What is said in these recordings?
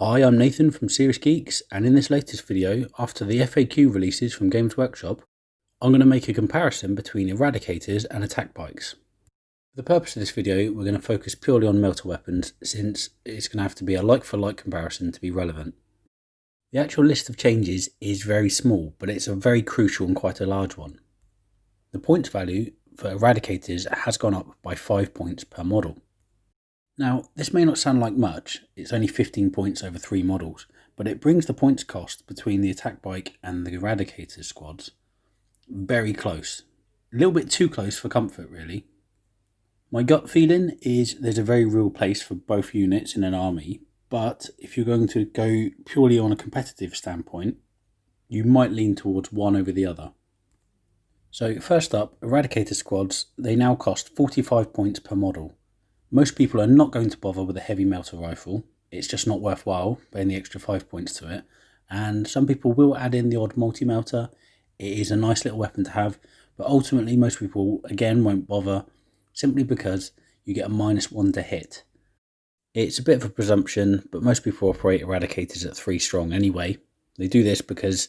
Hi, I'm Nathan from Serious Geeks, and in this latest video, after the FAQ releases from Games Workshop, I'm going to make a comparison between Eradicators and attack bikes. For the purpose of this video, we're going to focus purely on Melta weapons, since it's going to have to be a like-for-like comparison to be relevant. The actual list of changes is very small, but it's a very crucial and quite a large one. The points value for Eradicators has gone up by 5 points per model. Now, this may not sound like much, it's only 15 points over 3 models, but it brings the points cost between the attack bike and the Eradicator squads very close. A little bit too close for comfort, really. My gut feeling is there's a very real place for both units in an army, but if you're going to go purely on a competitive standpoint, you might lean towards one over the other. So first up, Eradicator squads, they now cost 45 points per model. Most people are not going to bother with a heavy melter rifle, it's just not worthwhile paying the extra 5 points to it, and some people will add in the odd multi-melter. It is a nice little weapon to have, but ultimately most people again won't bother, simply because you get a -1 to hit. It's a bit of a presumption, but most people operate Eradicators at 3 strong anyway. They do this because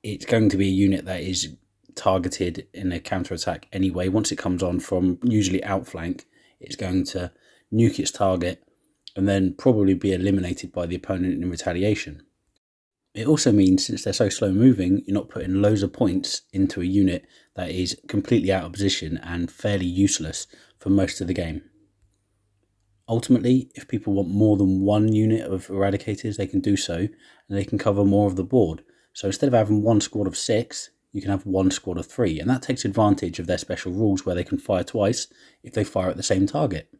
it's going to be a unit that is targeted in a counter-attack anyway. Once it comes on from usually outflank, it's going to nuke its target and then probably be eliminated by the opponent in retaliation. It also means, since they're so slow moving, you're not putting loads of points into a unit that is completely out of position and fairly useless for most of the game. Ultimately, if people want more than one unit of Eradicators, they can do so, and they can cover more of the board. So instead of having one squad of 6, you can have one squad of 3, and that takes advantage of their special rules where they can fire twice if they fire at the same target.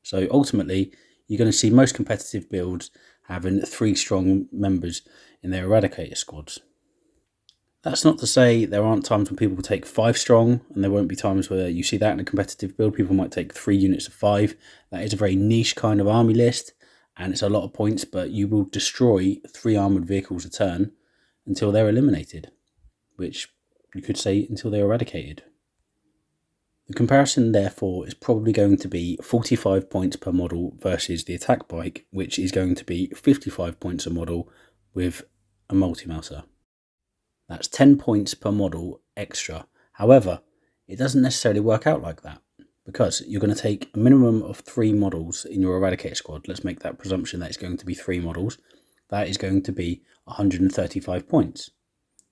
So ultimately, you're going to see most competitive builds having 3 strong members in their Eradicator squads. That's not to say there aren't times when people will take 5 strong, and there won't be times where you see that in a competitive build. People might take 3 units of 5. That is a very niche kind of army list, and it's a lot of points, but you will destroy 3 armoured vehicles a turn until they're eliminated, which you could say until they're eradicated. The comparison, therefore, is probably going to be 45 points per model versus the attack bike, which is going to be 55 points a model with a Multi-Melta. That's 10 points per model extra. However, it doesn't necessarily work out like that, because you're going to take a minimum of 3 models in your Eradicator squad. Let's make that presumption that it's going to be 3 models. That is going to be 135 points.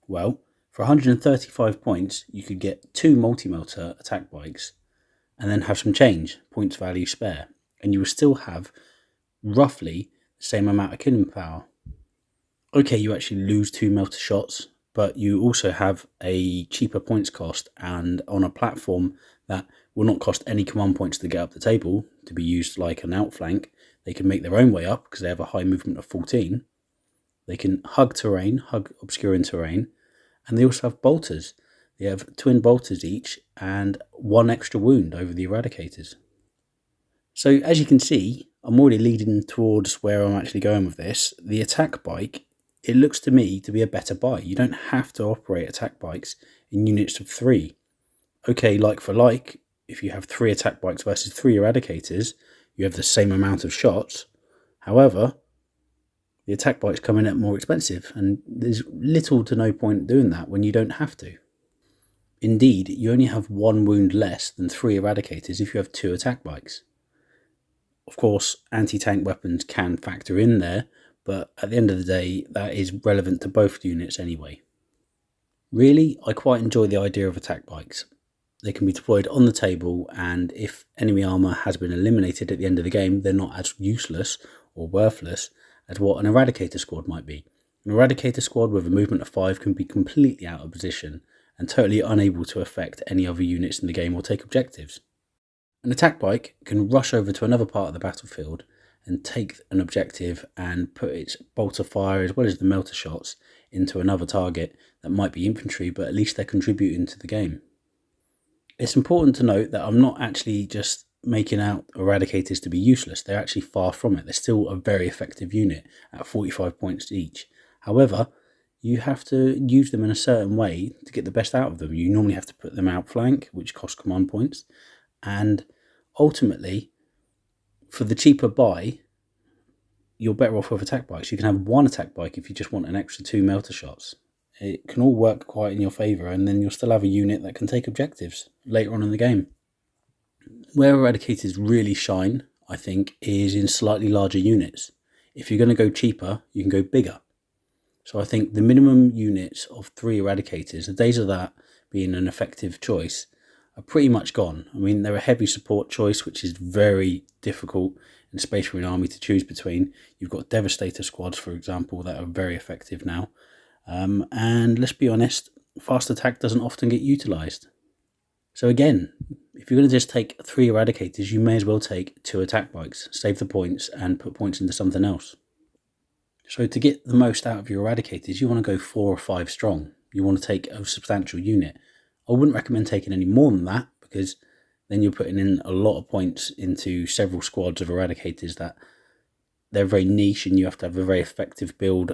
Well, for 135 points, you could get 2 Multi-Melta attack bikes and then have some change, points value spare, and you will still have roughly the same amount of killing power. Okay, you actually lose 2 melter shots, but you also have a cheaper points cost, and on a platform that will not cost any command points to get up the table to be used like an outflank. They can make their own way up because they have a high movement of 14. They can hug terrain, hug obscuring terrain, and they also have bolters. They have twin bolters each and 1 extra wound over the Eradicators. So as you can see, I'm already leading towards where I'm actually going with this. The attack bike, it looks to me to be a better buy. You don't have to operate attack bikes in units of 3. Okay, like for like, if you have 3 attack bikes versus 3 Eradicators, you have the same amount of shots. However, the attack bikes come in at more expensive, and there's little to no point doing that when you don't have to. Indeed, you only have 1 wound less than 3 Eradicators if you have 2 attack bikes. Of course, anti-tank weapons can factor in there, but at the end of the day, that is relevant to both units anyway. Really, I quite enjoy the idea of attack bikes. They can be deployed on the table, and if enemy armour has been eliminated at the end of the game, they're not as useless or worthless as what an Eradicator squad might be. An Eradicator squad with a movement of 5 can be completely out of position and totally unable to affect any other units in the game or take objectives. An attack bike can rush over to another part of the battlefield and take an objective and put its bolter fire as well as the melter shots into another target that might be infantry, but at least they're contributing to the game. It's important to note that I'm not actually just making out Eradicators to be useless. They're actually far from it. They're still a very effective unit at 45 points each. However, you have to use them in a certain way to get the best out of them. You normally have to put them outflank, which costs command points, and ultimately, for the cheaper buy, you're better off with attack bikes. You can have one attack bike if you just want an extra 2 melta shots. It can all work quite in your favour, and then you'll still have a unit that can take objectives later on in the game. Where Eradicators really shine, I think, is in slightly larger units. If you're going to go cheaper, you can go bigger. So I think the minimum units of 3 Eradicators, the days of that being an effective choice, are pretty much gone. I mean, they're a heavy support choice, which is very difficult in Space Marine Army to choose between. You've got Devastator squads, for example, that are very effective now. And let's be honest, fast attack doesn't often get utilised. So again, if you're going to just take 3 Eradicators, you may as well take 2 attack bikes, save the points and put points into something else. So to get the most out of your Eradicators, you want to go 4 or 5 strong. You want to take a substantial unit. I wouldn't recommend taking any more than that, because then you're putting in a lot of points into several squads of Eradicators that they're very niche, and you have to have a very effective build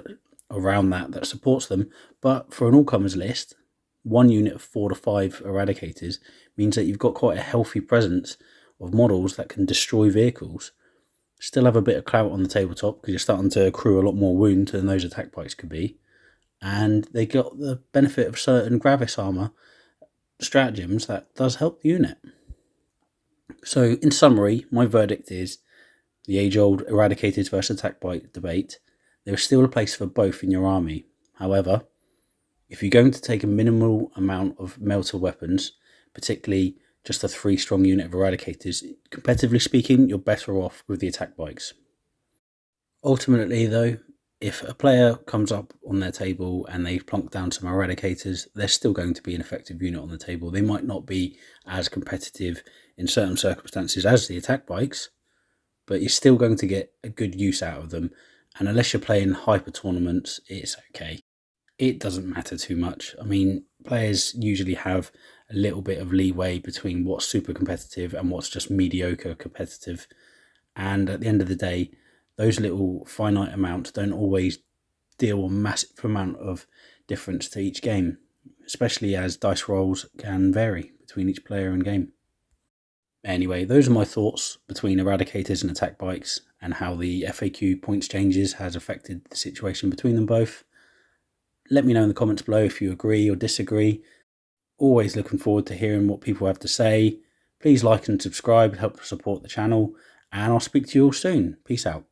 around that supports them. But for an all-comers list, one unit of 4 to 5 Eradicators means that you've got quite a healthy presence of models that can destroy vehicles, still have a bit of clout on the tabletop because you're starting to accrue a lot more wound than those attack bikes could be, and they got the benefit of certain Gravis armor stratagems that does help the unit. So in summary, my verdict is the age-old Eradicators versus attack bike debate. There is still a place for both in your army. However, if you're going to take a minimal amount of melta weapons, particularly just a 3 strong unit of Eradicators, competitively speaking, you're better off with the attack bikes. Ultimately though, if a player comes up on their table and they plonk down some Eradicators, they're still going to be an effective unit on the table. They might not be as competitive in certain circumstances as the attack bikes, but you're still going to get a good use out of them. And unless you're playing hyper tournaments, it's okay. It doesn't matter too much. I mean, players usually have a little bit of leeway between what's super competitive and what's just mediocre competitive. And at the end of the day, those little finite amounts don't always deal a massive amount of difference to each game, especially as dice rolls can vary between each player and game. Anyway, those are my thoughts between Eradicators and attack bikes, and how the FAQ points changes has affected the situation between them both. Let me know in the comments below if you agree or disagree. Always looking forward to hearing what people have to say. Please like and subscribe to help support the channel, and I'll speak to you all soon. Peace out.